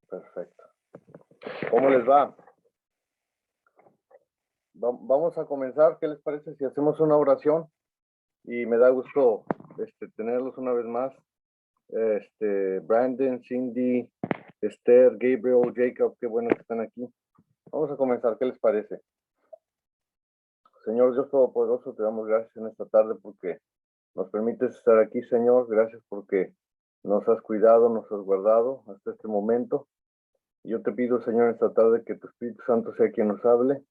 Perfecto. ¿Cómo les va? Vamos a comenzar. ¿Qué les parece si hacemos una oración? Y me da gusto tenerlos una vez más. Brandon, Cindy, Esther, Gabriel, Jacob, qué bueno que están aquí. Vamos a comenzar. ¿Qué les parece? Señor Dios Todopoderoso, te damos gracias en esta tarde porque nos permites estar aquí, Señor. Gracias porque nos has cuidado, nos has guardado hasta este momento. Yo te pido, Señor, esta tarde que tu Espíritu Santo sea quien nos hable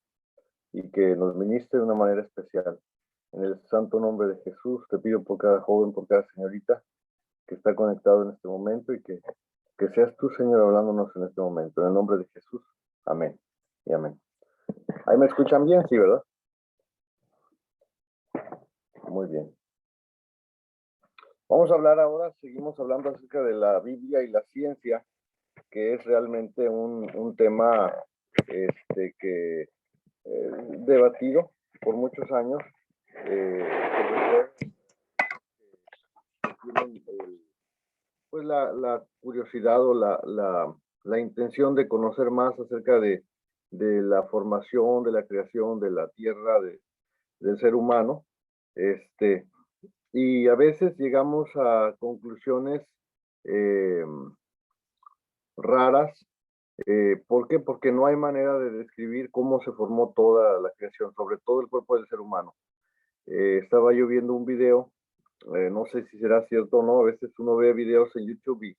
y que nos ministre de una manera especial. En el santo nombre de Jesús, te pido por cada joven, por cada señorita que está conectado en este momento y que seas tú, Señor, hablándonos en este momento. En el nombre de Jesús. Amén y amén. ¿Ahí me escuchan bien? Sí, ¿verdad? Muy bien. Vamos a hablar ahora, seguimos hablando acerca de la Biblia y la ciencia, que es realmente un tema que debatido por muchos años, pues la curiosidad o la intención de conocer más acerca de la formación, de la creación de la tierra, del ser humano, y a veces llegamos a conclusiones raras. ¿Por qué? Porque no hay manera de describir cómo se formó toda la creación, sobre todo el cuerpo del ser humano. Estaba yo viendo un video, no sé si será cierto o no, a veces uno ve videos en YouTube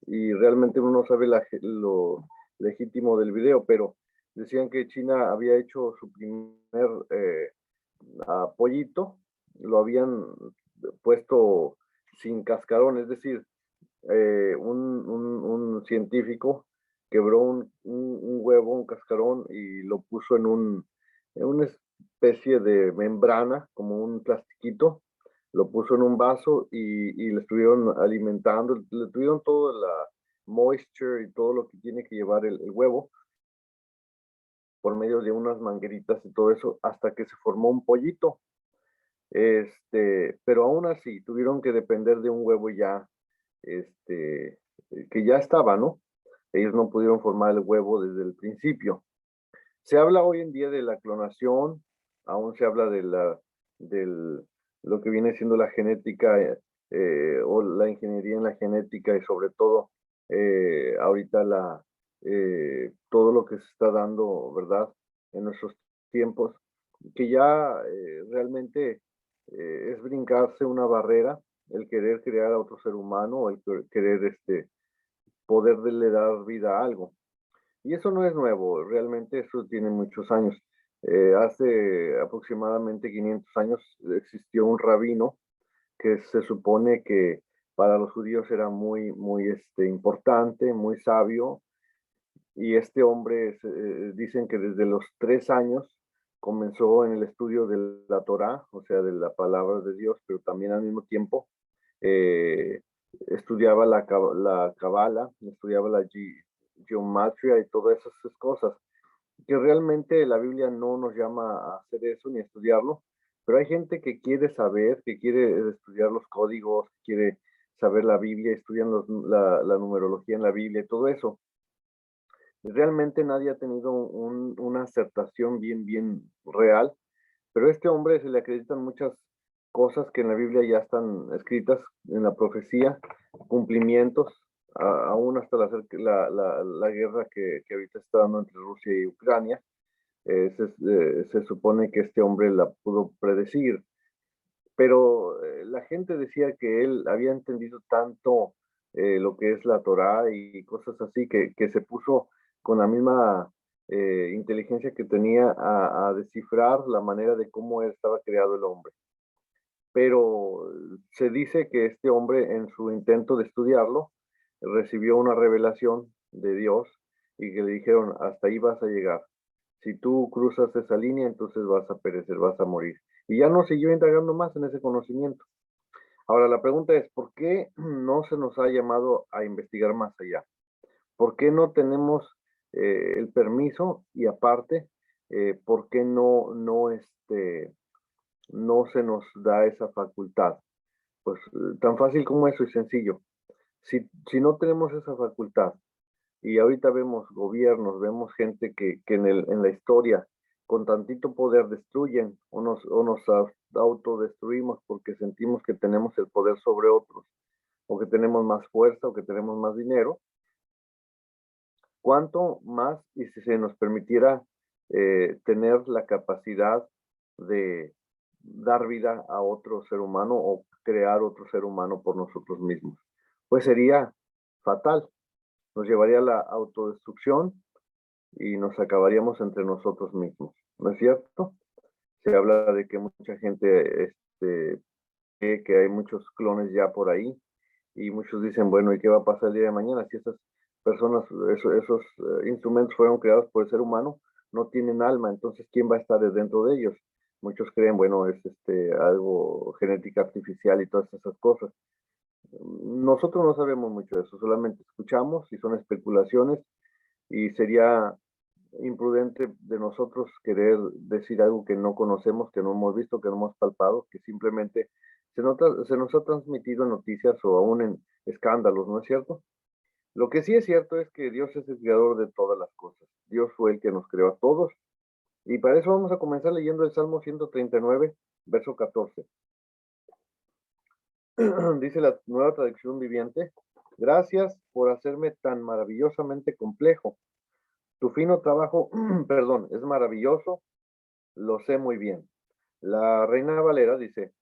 y realmente uno no sabe lo legítimo del video, pero decían que China había hecho su primer pollito, lo habían puesto sin cascarón, es decir, un científico quebró un huevo, un cascarón, y lo puso en una especie de membrana, como un plastiquito, lo puso en un vaso y le estuvieron alimentando, le tuvieron toda la moisture y todo lo que tiene que llevar el huevo por medio de unas mangueritas y todo eso, hasta que se formó un pollito. Pero aún así tuvieron que depender de un huevo ya que ya estaba, ¿no? Ellos no pudieron formar el huevo desde el principio. Se habla hoy en día de la clonación, aún se habla de lo que viene siendo la genética o la ingeniería en la genética y sobre todo ahorita todo lo que se está dando, ¿verdad? En nuestros tiempos, que ya realmente es brincarse una barrera, el querer crear a otro ser humano, o el querer poderle dar vida a algo. Y eso no es nuevo, realmente eso tiene muchos años. Hace aproximadamente 500 años existió un rabino que se supone que para los judíos era muy importante, muy sabio, y este hombre dicen que desde los 3 años comenzó en el estudio de la Torá, o sea, de la palabra de Dios, pero también al mismo tiempo eh, estudiaba la Kabbalah, estudiaba la geometría y todas esas cosas, que realmente la Biblia no nos llama a hacer eso ni a estudiarlo, pero hay gente que quiere saber, que quiere estudiar los códigos, que quiere saber la Biblia, estudian la numerología en la Biblia y todo eso. Realmente nadie ha tenido una acertación bien real, pero a este hombre se le acreditan muchas cosas que en la Biblia ya están escritas en la profecía, cumplimientos, aún hasta la guerra que ahorita está dando entre Rusia y Ucrania. Se supone que este hombre la pudo predecir, pero la gente decía que él había entendido tanto lo que es la Torá y cosas así, que se puso con la misma inteligencia que tenía a descifrar la manera de cómo estaba creado el hombre. Pero se dice que este hombre, en su intento de estudiarlo, recibió una revelación de Dios y que le dijeron: hasta ahí vas a llegar. Si tú cruzas esa línea, entonces vas a perecer, vas a morir. Y ya no siguió indagando más en ese conocimiento. Ahora, la pregunta es: ¿por qué no se nos ha llamado a investigar más allá? ¿Por qué no tenemos el permiso? Y aparte, ¿por qué no se nos da esa facultad? Pues tan fácil como eso y sencillo. Si no tenemos esa facultad, Y ahorita vemos gobiernos, vemos gente que en la historia con tantito poder destruyen o nos autodestruimos porque sentimos que tenemos el poder sobre otros, o que tenemos más fuerza, o que tenemos más dinero. ¿Cuánto más y si se nos permitiera tener la capacidad de dar vida a otro ser humano o crear otro ser humano por nosotros mismos? Pues sería fatal, nos llevaría a la autodestrucción y nos acabaríamos entre nosotros mismos, ¿no es cierto? Se habla de que mucha gente cree que hay muchos clones ya por ahí y muchos dicen, bueno, ¿y qué va a pasar el día de mañana si esas personas, esos instrumentos fueron creados por el ser humano, no tienen alma, entonces ¿quién va a estar dentro de ellos? Muchos creen, bueno, es algo genética artificial y todas esas cosas. Nosotros no sabemos mucho de eso, solamente escuchamos y son especulaciones y sería imprudente de nosotros querer decir algo que no conocemos, que no hemos visto, que no hemos palpado, que simplemente se nos ha transmitido en noticias o aún en escándalos, ¿no es cierto? Lo que sí es cierto es que Dios es el creador de todas las cosas. Dios fue el que nos creó a todos. Y para eso vamos a comenzar leyendo el Salmo 139, verso 14. Dice la nueva traducción viviente, gracias por hacerme tan maravillosamente complejo. Tu fino trabajo, perdón, es maravilloso, lo sé muy bien. La Reina Valera dice,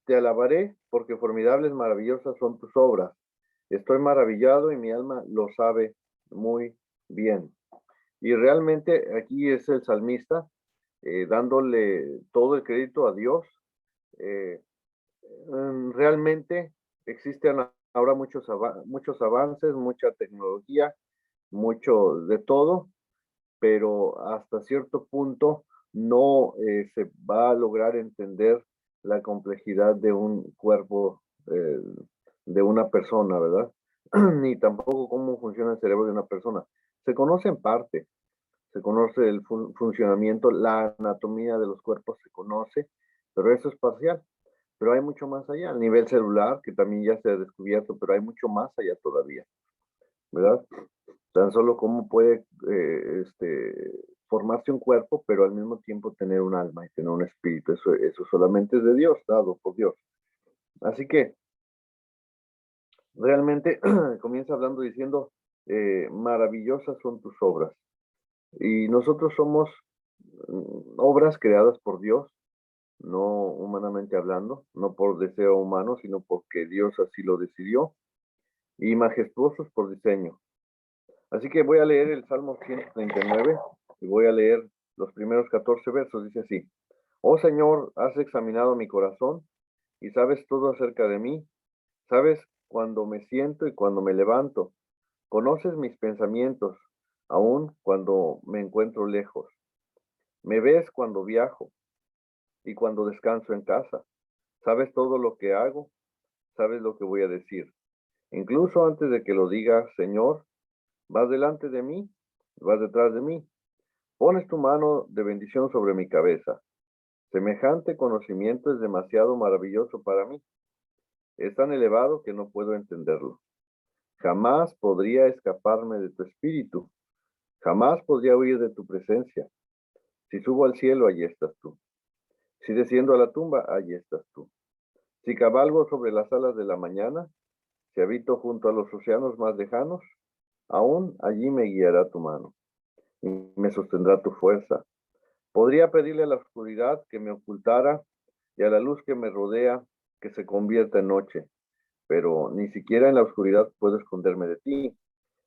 te alabaré porque formidables, maravillosas son tus obras. Estoy maravillado y mi alma lo sabe muy bien. Y realmente aquí es el salmista dándole todo el crédito a Dios. Eh, Realmente existen ahora muchos avances, mucha tecnología, mucho de todo, pero hasta cierto punto no se va a lograr entender la complejidad de un cuerpo de una persona, ¿verdad? Ni tampoco cómo funciona el cerebro de una persona. Se conoce en parte, se conoce el funcionamiento, la anatomía de los cuerpos se conoce, pero eso es parcial. Pero hay mucho más allá, a nivel celular, que también ya se ha descubierto, pero hay mucho más allá todavía, ¿verdad? Tan solo cómo puede formarse un cuerpo, pero al mismo tiempo tener un alma y tener un espíritu. Eso solamente es de Dios, dado por Dios. Así que realmente comienza hablando diciendo, maravillosas son tus obras. Y nosotros somos obras creadas por Dios, no humanamente hablando, no por deseo humano, sino porque Dios así lo decidió, y majestuosos por diseño. Así que voy a leer el Salmo 139 y voy a leer los primeros 14 versos. Dice así, oh Señor, has examinado mi corazón y sabes todo acerca de mí. Sabes cuando me siento y cuando me levanto. Conoces mis pensamientos, aun cuando me encuentro lejos. Me ves cuando viajo y cuando descanso en casa. Sabes todo lo que hago, sabes lo que voy a decir. Incluso antes de que lo diga, Señor, vas delante de mí, vas detrás de mí. Pones tu mano de bendición sobre mi cabeza. Semejante conocimiento es demasiado maravilloso para mí. Es tan elevado que no puedo entenderlo. Jamás podría escaparme de tu espíritu. Jamás podría huir de tu presencia. Si subo al cielo, allí estás tú. Si desciendo a la tumba, allí estás tú. Si cabalgo sobre las alas de la mañana, si habito junto a los océanos más lejanos, aún allí me guiará tu mano y me sostendrá tu fuerza. Podría pedirle a la oscuridad que me ocultara y a la luz que me rodea que se convierta en noche, pero ni siquiera en la oscuridad puedo esconderme de ti.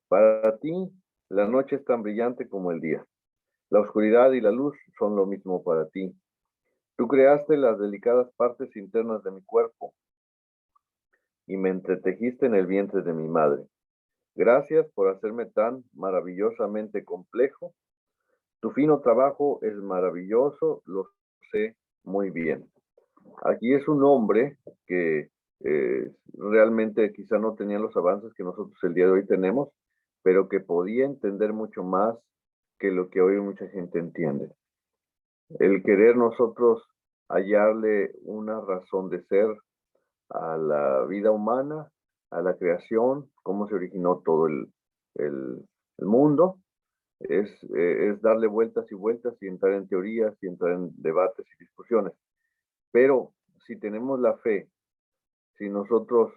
Para ti, la noche es tan brillante como el día. La oscuridad y la luz son lo mismo para ti. Tú creaste las delicadas partes internas de mi cuerpo y me entretejiste en el vientre de mi madre. Gracias por hacerme tan maravillosamente complejo. Tu fino trabajo es maravilloso, lo sé muy bien. Aquí es un hombre que realmente quizá no tenía los avances que nosotros el día de hoy tenemos, pero que podía entender mucho más que lo que hoy mucha gente entiende. El querer nosotros hallarle una razón de ser a la vida humana, a la creación, cómo se originó todo el el mundo, es darle vueltas y vueltas y entrar en teorías y entrar en debates y discusiones. Pero si tenemos la fe, si nosotros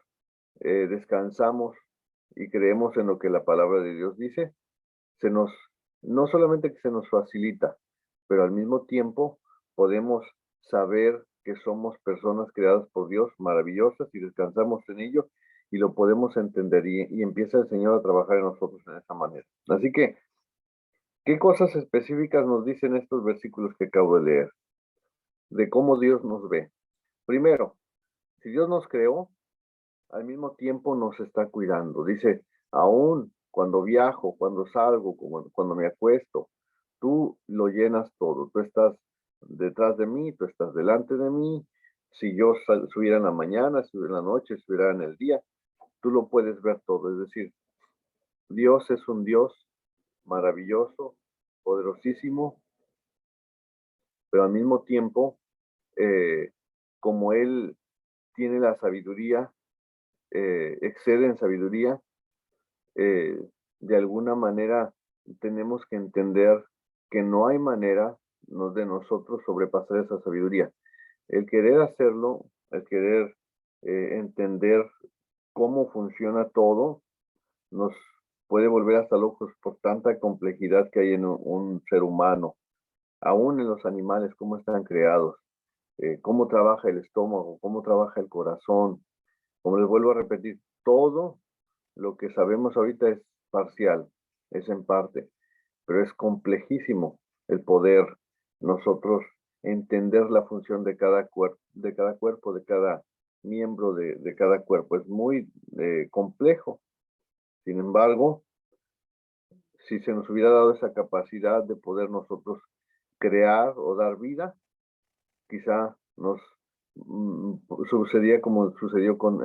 descansamos y creemos en lo que la palabra de Dios dice, se nos, no solamente que se nos facilita, pero al mismo tiempo podemos saber que somos personas creadas por Dios, maravillosas, y descansamos en ello y lo podemos entender y empieza el Señor a trabajar en nosotros en esa manera. Así que, ¿qué cosas específicas nos dicen estos versículos que acabo de leer? De cómo Dios nos ve. Primero, si Dios nos creó, al mismo tiempo nos está cuidando. Dice, aún cuando viajo, cuando salgo, cuando me acuesto, tú lo llenas todo. Tú estás detrás de mí, tú estás delante de mí. Si yo subiera en la mañana, subiera en la noche, subiera en el día, tú lo puedes ver todo. Es decir, Dios es un Dios maravilloso, poderosísimo, pero al mismo tiempo, eh, como Él tiene la sabiduría, excede en sabiduría, eh, de alguna manera tenemos que entender que no hay manera de nosotros sobrepasar esa sabiduría. El querer hacerlo, el querer entender cómo funciona todo, nos puede volver hasta locos por tanta complejidad que hay en un ser humano, aún en los animales, cómo están creados, cómo trabaja el estómago, cómo trabaja el corazón. Como les vuelvo a repetir, todo lo que sabemos ahorita es parcial, es en parte, pero es complejísimo el poder nosotros entender la función de cada cuerpo, de cada miembro de cada cuerpo. Es muy complejo. Sin embargo, si se nos hubiera dado esa capacidad de poder nosotros crear o dar vida, quizá nos sucedía como sucedió con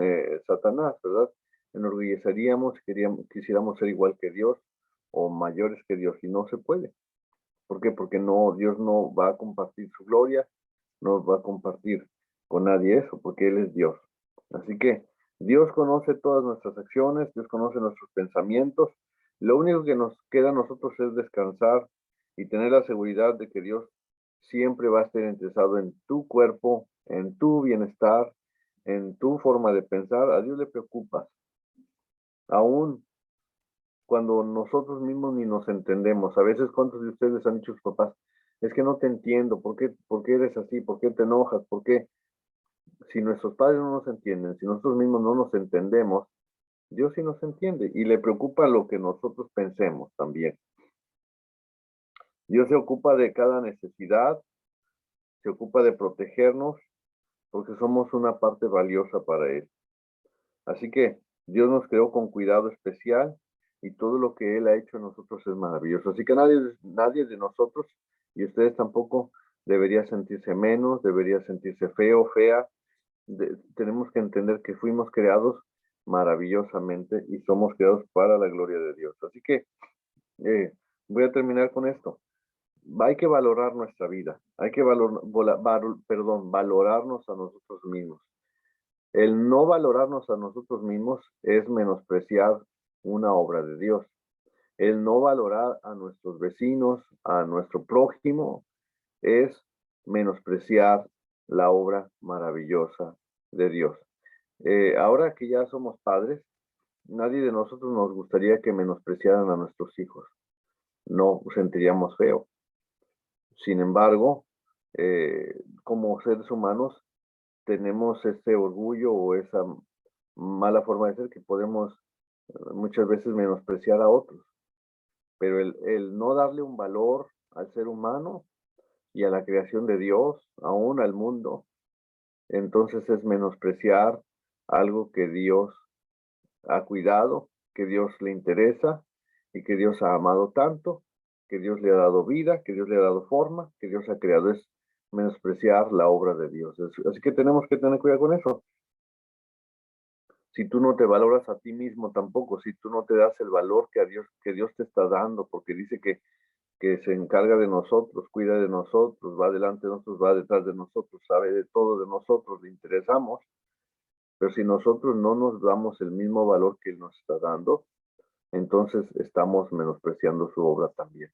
Satanás, ¿verdad? Enorgulleceríamos, quisiéramos ser igual que Dios o mayores que Dios y no se puede. ¿Por qué? Porque no, Dios no va a compartir su gloria, no va a compartir con nadie eso, porque Él es Dios. Así que Dios conoce todas nuestras acciones, Dios conoce nuestros pensamientos. Lo único que nos queda a nosotros es descansar y tener la seguridad de que Dios siempre va a estar interesado en tu cuerpo, en tu bienestar, en tu forma de pensar. A Dios le preocupas. Aún cuando nosotros mismos ni nos entendemos. A veces, ¿cuántos de ustedes han dicho a sus papás? Es que no te entiendo, por qué eres así? ¿Por qué te enojas? ¿Por qué? Si nuestros padres no nos entienden, si nosotros mismos no nos entendemos, Dios sí nos entiende y le preocupa lo que nosotros pensemos también. Dios se ocupa de cada necesidad, se ocupa de protegernos, porque somos una parte valiosa para Él. Así que Dios nos creó con cuidado especial y todo lo que Él ha hecho en nosotros es maravilloso. Así que nadie de nosotros, y ustedes tampoco, debería sentirse menos, debería sentirse feo, fea. Tenemos que entender que fuimos creados maravillosamente y somos creados para la gloria de Dios. Así que voy a terminar con esto. Hay que valorar nuestra vida, hay que valorarnos a nosotros mismos. El no valorarnos a nosotros mismos es menospreciar una obra de Dios. El no valorar a nuestros vecinos, a nuestro prójimo, es menospreciar la obra maravillosa de Dios. Ahora que ya somos padres, nadie de nosotros nos gustaría que menospreciaran a nuestros hijos. No sentiríamos feo. Sin embargo, como seres humanos, tenemos ese orgullo o esa mala forma de ser que podemos muchas veces menospreciar a otros. Pero el no darle un valor al ser humano y a la creación de Dios, aún al mundo, entonces es menospreciar algo que Dios ha cuidado, que Dios le interesa y que Dios ha amado tanto, que Dios le ha dado vida, que Dios le ha dado forma, que Dios ha creado. Es menospreciar la obra de Dios. Así que tenemos que tener cuidado con eso. Si tú no te valoras a ti mismo tampoco, si tú no te das el valor que Dios te está dando, porque dice que se encarga de nosotros, cuida de nosotros, va delante de nosotros, va detrás de nosotros, sabe de todo de nosotros, le interesamos, pero si nosotros no nos damos el mismo valor que Él nos está dando, entonces estamos menospreciando su obra también.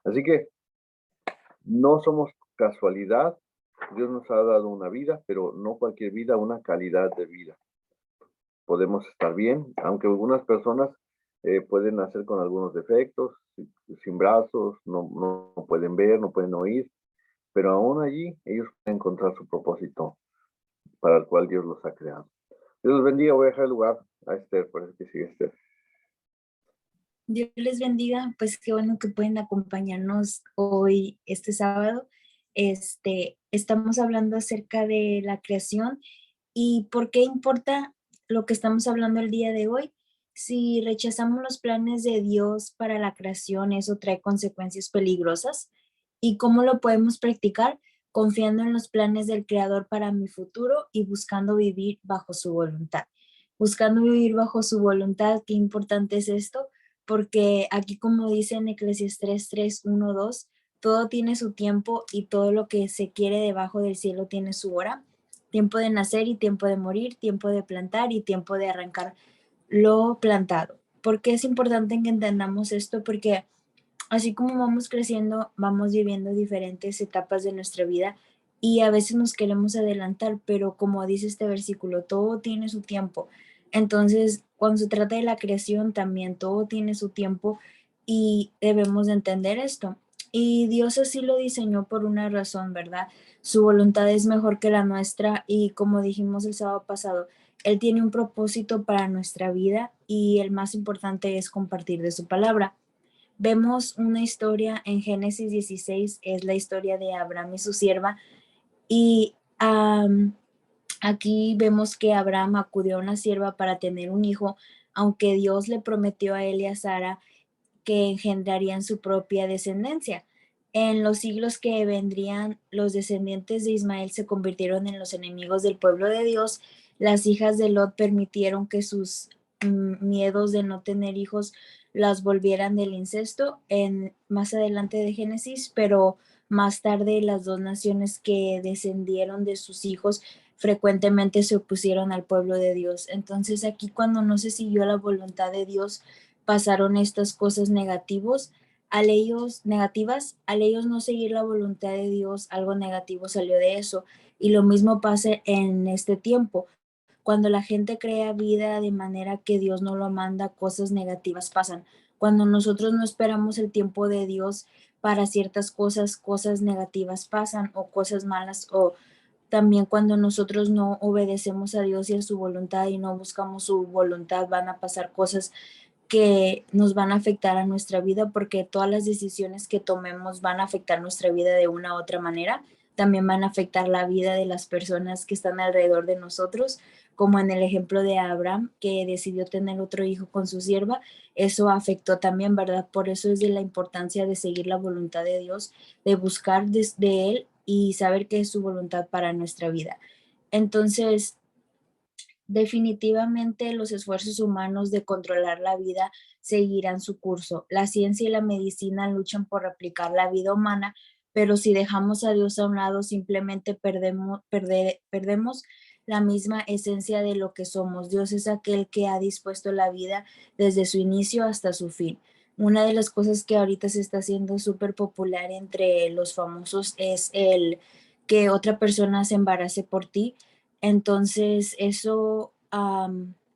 Así que no somos casualidad. Dios nos ha dado una vida, pero no cualquier vida, una calidad de vida. Podemos estar bien, aunque algunas personas pueden nacer con algunos defectos, sin brazos, no pueden ver, no pueden oír, pero aún allí ellos pueden encontrar su propósito para el cual Dios los ha creado. Dios los bendiga. Voy a dejar el lugar a Esther, por eso que sigue Esther. Dios les bendiga, pues qué bueno que pueden acompañarnos hoy, este sábado. Estamos hablando acerca de la creación y por qué importa lo que estamos hablando el día de hoy. Si rechazamos los planes de Dios para la creación, eso trae consecuencias peligrosas. ¿Y cómo lo podemos practicar? Confiando en los planes del Creador para mi futuro y buscando vivir bajo su voluntad. Buscando vivir bajo su voluntad, qué importante es esto, porque aquí como dice en Eclesiastés 3:1-2, todo tiene su tiempo y todo lo que se quiere debajo del cielo tiene su hora. Tiempo de nacer y tiempo de morir, tiempo de plantar y tiempo de arrancar lo plantado. ¿Por qué es importante que entendamos esto? Porque así como vamos creciendo, vamos viviendo diferentes etapas de nuestra vida y a veces nos queremos adelantar, pero como dice este versículo, todo tiene su tiempo. Entonces, cuando se trata de la creación, también todo tiene su tiempo y debemos de entender esto. Y Dios así lo diseñó por una razón, ¿verdad? Su voluntad es mejor que la nuestra y como dijimos el sábado pasado, Él tiene un propósito para nuestra vida y el más importante es compartir de su palabra. Vemos una historia en Génesis 16, es la historia de Abraham y su sierva, y aquí vemos que Abraham acudió a una sierva para tener un hijo, aunque Dios le prometió a él y a Sara que engendrarían su propia descendencia. En los siglos que vendrían, los descendientes de Ismael se convirtieron en los enemigos del pueblo de Dios. Las hijas de Lot permitieron que sus miedos de no tener hijos las volvieran del incesto en más adelante de Génesis, pero más tarde las dos naciones que descendieron de sus hijos frecuentemente se opusieron al pueblo de Dios. Entonces aquí cuando no se siguió la voluntad de Dios, pasaron estas cosas negativas, al ellos no seguir la voluntad de Dios, algo negativo salió de eso. Y lo mismo pasa en este tiempo. Cuando la gente crea vida de manera que Dios no lo manda, cosas negativas pasan. Cuando nosotros no esperamos el tiempo de Dios para ciertas cosas, cosas negativas pasan o cosas malas, o también cuando nosotros no obedecemos a Dios y a su voluntad y no buscamos su voluntad, van a pasar cosas que nos van a afectar a nuestra vida, porque todas las decisiones que tomemos van a afectar nuestra vida de una u otra manera. También van a afectar la vida de las personas que están alrededor de nosotros, como en el ejemplo de Abraham, que decidió tener otro hijo con su sierva. Eso afectó también, ¿verdad? Por eso es de la importancia de seguir la voluntad de Dios, de buscar de Él y saber qué es su voluntad para nuestra vida. Entonces, definitivamente los esfuerzos humanos de controlar la vida seguirán su curso. La ciencia y la medicina luchan por replicar la vida humana, pero si dejamos a Dios a un lado, simplemente perdemos la misma esencia de lo que somos. Dios es aquel que ha dispuesto la vida desde su inicio hasta su fin. Una de las cosas que ahorita se está haciendo súper popular entre los famosos es el que otra persona se embarace por ti. Entonces, eso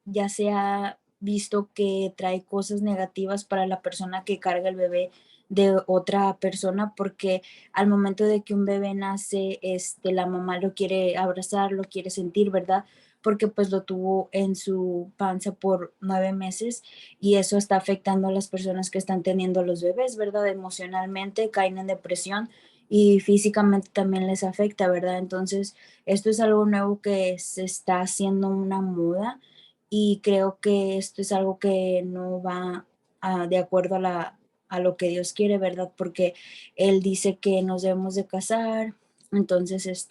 ya se ha visto que trae cosas negativas para la persona que carga el bebé de otra persona, porque al momento de que un bebé nace, la mamá lo quiere abrazar, lo quiere sentir, ¿verdad? Porque pues lo tuvo en su panza por 9 meses y eso está afectando a las personas que están teniendo los bebés, ¿verdad? Emocionalmente caen en depresión y físicamente también les afecta, ¿verdad? Entonces, esto es algo nuevo que se está haciendo una moda y creo que esto es algo que no va de acuerdo a lo que Dios quiere, ¿verdad? Porque Él dice que nos debemos de casar, entonces,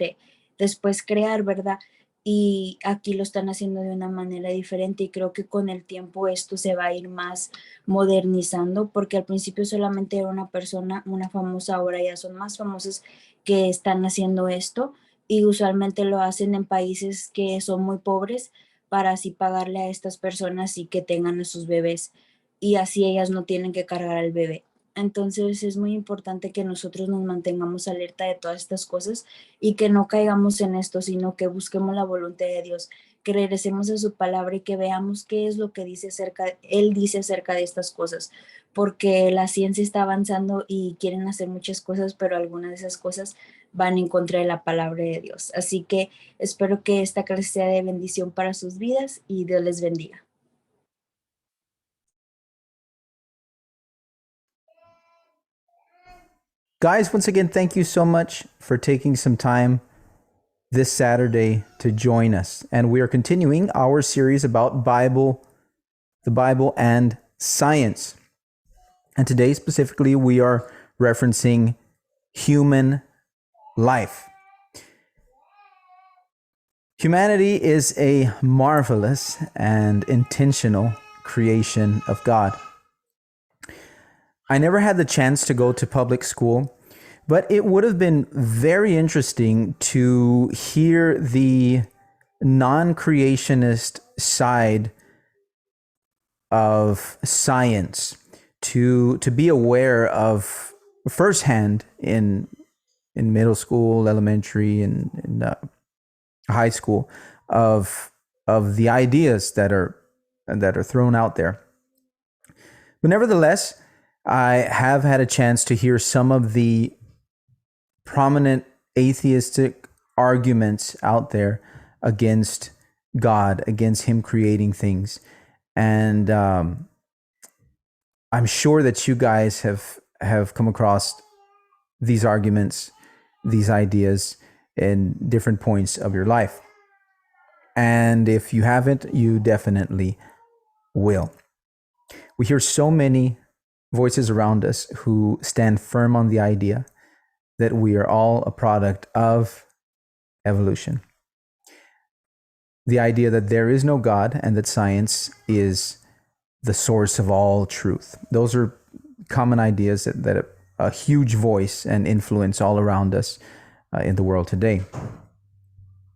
después crear, ¿verdad? Y aquí lo están haciendo de una manera diferente y creo que con el tiempo esto se va a ir más modernizando porque al principio solamente era una persona, una famosa, ahora ya son más famosas que están haciendo esto y usualmente lo hacen en países que son muy pobres para así pagarle a estas personas y que tengan a sus bebés. y así ellas no tienen que cargar al bebé. Entonces es muy importante que nosotros nos mantengamos alerta de todas estas cosas y que no caigamos en esto, sino que busquemos la voluntad de Dios, que regresemos a su palabra y que veamos qué es lo que Él dice acerca de estas cosas, porque la ciencia está avanzando y quieren hacer muchas cosas, pero algunas de esas cosas van en contra de la palabra de Dios. Así que espero que esta clase sea de bendición para sus vidas y Dios les bendiga. Guys, once again, thank you so much for taking some time this Saturday to join us. And we are continuing our series about the Bible and science. And today specifically, we are referencing human life. Humanity is a marvelous and intentional creation of God. I never had the chance to go to public school, but it would have been very interesting to hear the non-creationist side of science, to be aware of firsthand in middle school, elementary, and high school of the ideas that are thrown out there. But nevertheless, I have had a chance to hear some of the prominent atheistic arguments out there against God, against Him creating things. And I'm sure that you guys have come across these arguments, these ideas in different points of your life. And if you haven't, you definitely will. We hear so many voices around us who stand firm on the idea that we are all a product of evolution. The idea that there is no God and that science is the source of all truth. Those are common ideas that a huge voice and influence all around us in the world today.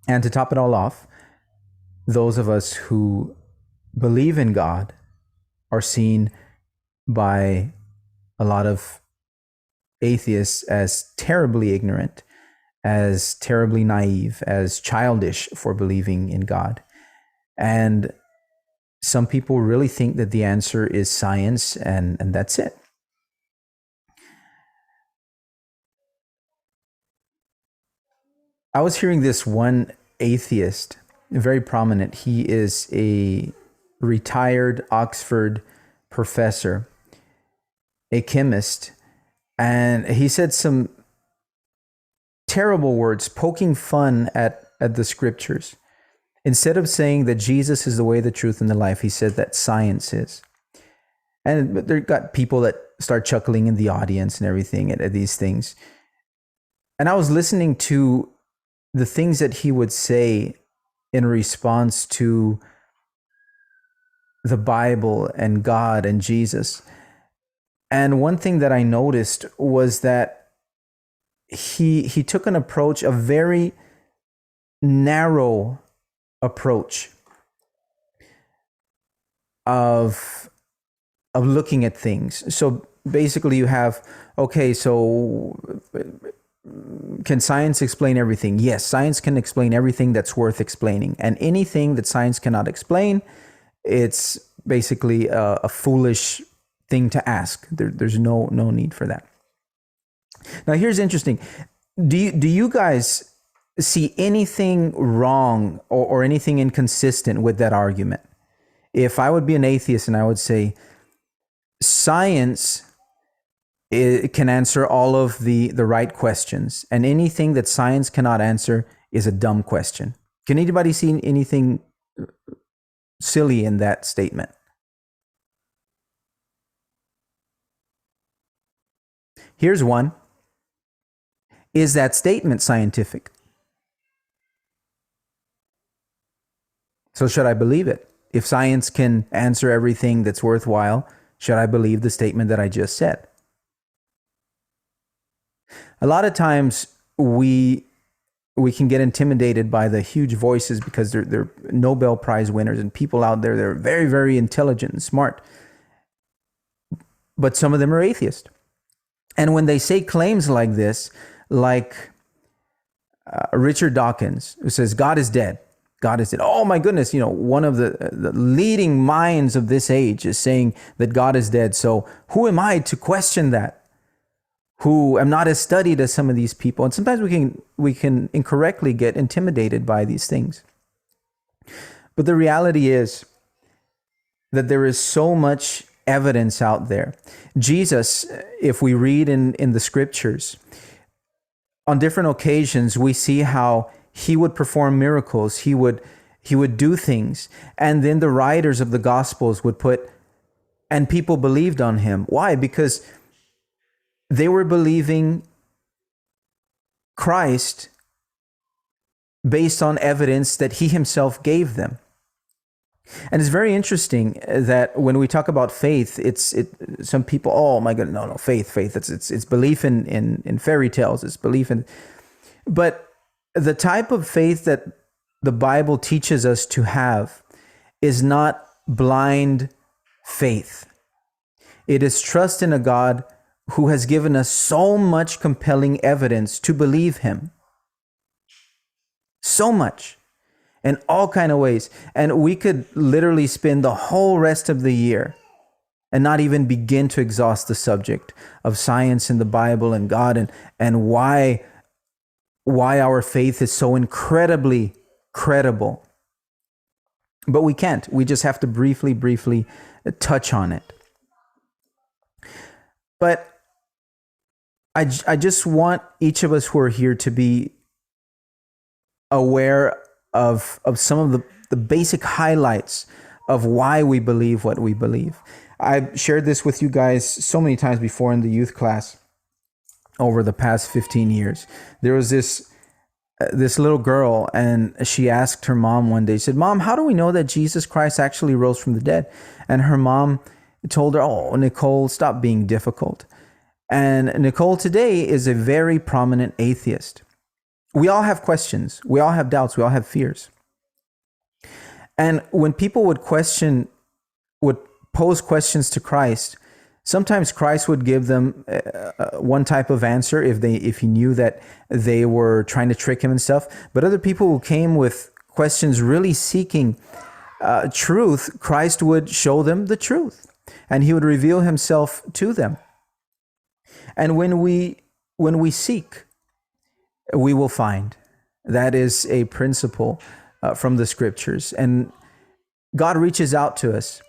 And to top it all off, those of us who believe in God are seen by a lot of atheists as terribly ignorant, as terribly naive, as childish for believing in God. And some people really think that the answer is science and that's it. I was hearing this one atheist, very prominent. He is a retired Oxford professor, a chemist, and he said some terrible words, poking fun at the scriptures. Instead of saying that Jesus is the way, the truth, and the life, he said that science is. And there got people that start chuckling in the audience and everything at these things. And I was listening to the things that he would say in response to the Bible and God and Jesus. And one thing that I noticed was that he took an approach, a very narrow approach of looking at things. So basically you have, okay, so can science explain everything? Yes, science can explain everything that's worth explaining. And anything that science cannot explain, it's basically a foolish thing to ask. There's no need for that. Now here's interesting. Do you guys see anything wrong or anything inconsistent with that argument? If I would be an atheist and I would say science can answer all of the right questions, and anything that science cannot answer is a dumb question. Can anybody see anything silly in that statement? Here's one. Is that statement scientific? So should I believe it? If science can answer everything that's worthwhile, should I believe the statement that I just said? A lot of times we can get intimidated by the huge voices because they're Nobel Prize winners and people out there that are very, very intelligent and smart. but some of them are atheists. And when they say claims like this, like Richard Dawkins, who says, God is dead. God is dead. Oh my goodness, one of the leading minds of this age is saying that God is dead. So who am I to question that? Who am not as studied as some of these people. And sometimes we can incorrectly get intimidated by these things. But the reality is that there is so much evidence out there. Jesus, if we read in the scriptures, on different occasions, we see how he would perform miracles. He would do things. And then the writers of the Gospels would put, and people believed on him. Why? Because they were believing Christ based on evidence that he himself gave them. And it's very interesting that when we talk about faith, some people, oh my goodness, no, faith. It's belief in fairy tales. It's belief in, but the type of faith that the Bible teaches us to have is not blind faith. It is trust in a God who has given us so much compelling evidence to believe him. So much. In all kind of ways. And we could literally spend the whole rest of the year and not even begin to exhaust the subject of science and the Bible and God and why our faith is so incredibly credible. But we can't. We just have to briefly touch on it. But I just want each of us who are here to be aware of some of the basic highlights of why we believe what we believe. I've shared this with you guys so many times before in the youth class over the past 15 years. There was this little girl, and she asked her mom one day, she said, Mom, how do we know that Jesus Christ actually rose from the dead? And her mom told her, oh, Nicole, stop being difficult. And Nicole today is a very prominent atheist. We all have questions. We all have doubts. We all have fears. And when people would pose questions to Christ, sometimes Christ would give them one type of answer if he knew that they were trying to trick him and stuff. But other people who came with questions really seeking truth, Christ would show them the truth, and he would reveal himself to them. And when we seek, we will find. That is a principle from the scriptures. And God reaches out to us,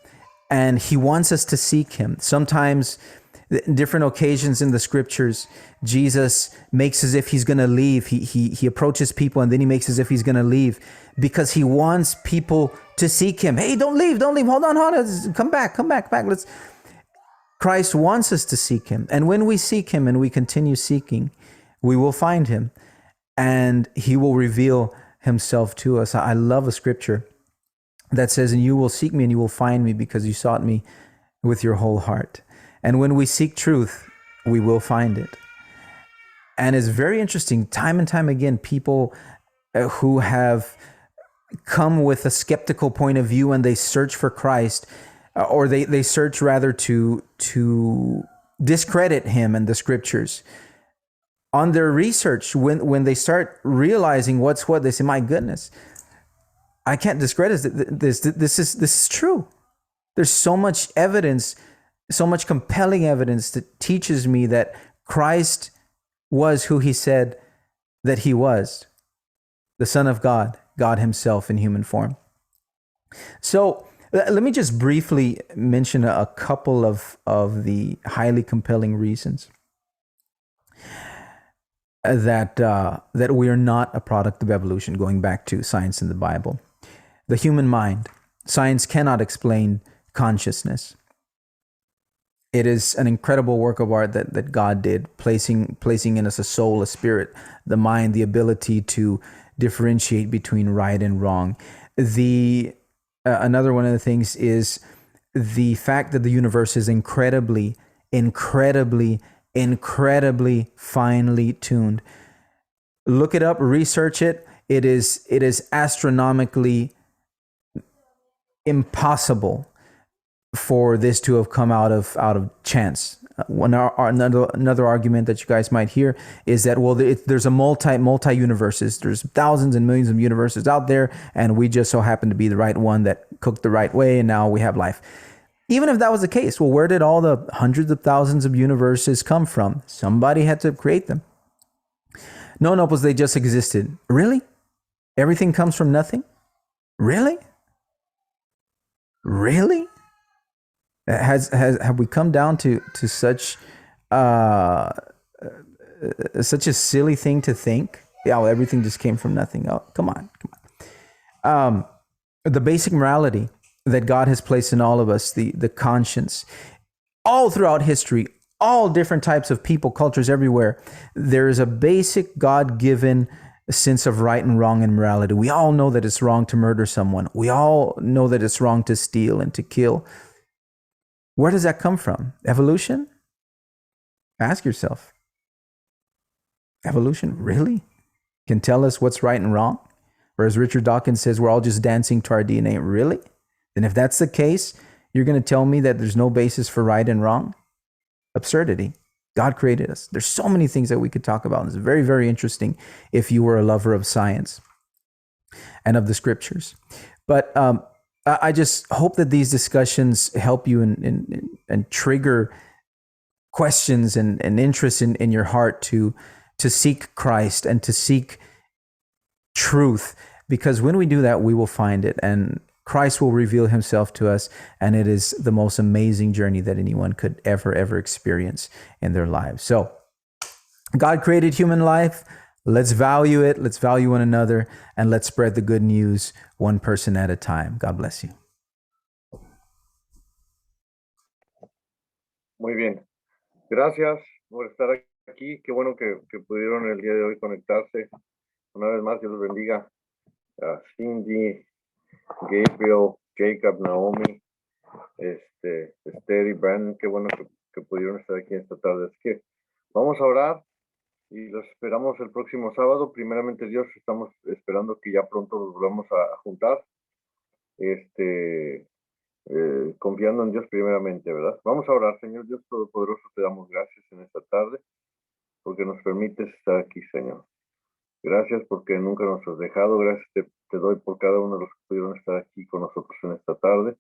and he wants us to seek him. Sometimes, in different occasions in the scriptures, Jesus makes as if he's going to leave. He approaches people, and then he makes as if he's going to leave because he wants people to seek him. Hey, don't leave. Hold on. Come back. Christ wants us to seek him. And when we seek him and we continue seeking, we will find him. And he will reveal himself to us. I love a scripture that says, and you will seek me and you will find me because you sought me with your whole heart. And when we seek truth, we will find it. And it's very interesting, time and time again, people who have come with a skeptical point of view and they search for Christ, or they search rather to discredit him and the scriptures. On their research, when they start realizing what's what, they say, my goodness, I can't discredit this. This is true. There's so much evidence, so much compelling evidence that teaches me that Christ was who he said that he was, the Son of God, God himself in human form. So let me just briefly mention a couple of the highly compelling reasons that we are not a product of evolution, going back to science and the Bible. The human mind. Science cannot explain consciousness. It is an incredible work of art that God did, placing in us a soul, a spirit, the mind, the ability to differentiate between right and wrong. Another one of the things is the fact that the universe is incredibly finely tuned. Look it up, research it. It is astronomically impossible for this to have come out of chance. Another argument that you guys might hear is that, well, there's a multi universes. There's thousands and millions of universes out there, and we just so happen to be the right one that cooked the right way, and now we have life. Even if that was the case, well, where did all the hundreds of thousands of universes come from? Somebody had to create them. No, pues they just existed. Really? Everything comes from nothing? Really? Really? Have we come down to such such a silly thing to think? Yeah, well, everything just came from nothing. Oh, come on. The basic morality that God has placed in all of us, the conscience, all throughout history, all different types of people, cultures everywhere, there is a basic God-given sense of right and wrong and morality. We all know that it's wrong to murder someone. We all know that it's wrong to steal and to kill. Where does that come from? Evolution? Ask yourself. Evolution really can tell us what's right and wrong? Or as Richard Dawkins says, we're all just dancing to our DNA. Really? Then if that's the case, you're going to tell me that there's no basis for right and wrong? Absurdity. God created us. There's so many things that we could talk about. It's very, very interesting if you were a lover of science and of the scriptures. But I just hope that these discussions help you and trigger questions and interest in your heart to seek Christ and to seek truth. Because when we do that, we will find it. And Christ will reveal himself to us, and it is the most amazing journey that anyone could ever experience in their lives. So God created human life. Let's value it. Let's value one another, and let's spread the good news one person at a time. God bless you. Muy bien. Gracias por estar aquí. Qué bueno que pudieron el día de hoy conectarse. Una vez más, Dios los bendiga. Cindy, Gabriel, Jacob, Naomi, Esther y Brandon, qué bueno que pudieron estar aquí esta tarde. Así que vamos a orar y los esperamos el próximo sábado. Primeramente Dios, estamos esperando que ya pronto nos volvamos a juntar, confiando en Dios primeramente, ¿verdad? Vamos a orar. Señor Dios Todopoderoso, te damos gracias en esta tarde porque nos permites estar aquí, Señor. Gracias porque nunca nos has dejado. Gracias te doy por cada uno de los que pudieron estar aquí con nosotros en esta tarde.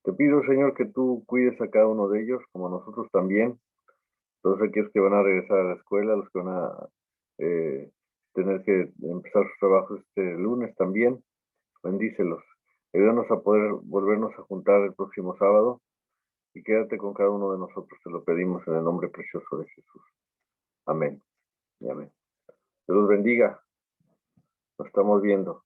Te pido, Señor, que tú cuides a cada uno de ellos, como a nosotros también. Todos aquellos que van a regresar a la escuela, los que van a tener que empezar sus trabajos este lunes también. Bendícelos. Ayúdanos a poder volvernos a juntar el próximo sábado y quédate con cada uno de nosotros. Te lo pedimos en el nombre precioso de Jesús. Amén y amén. Dios los bendiga. Nos estamos viendo.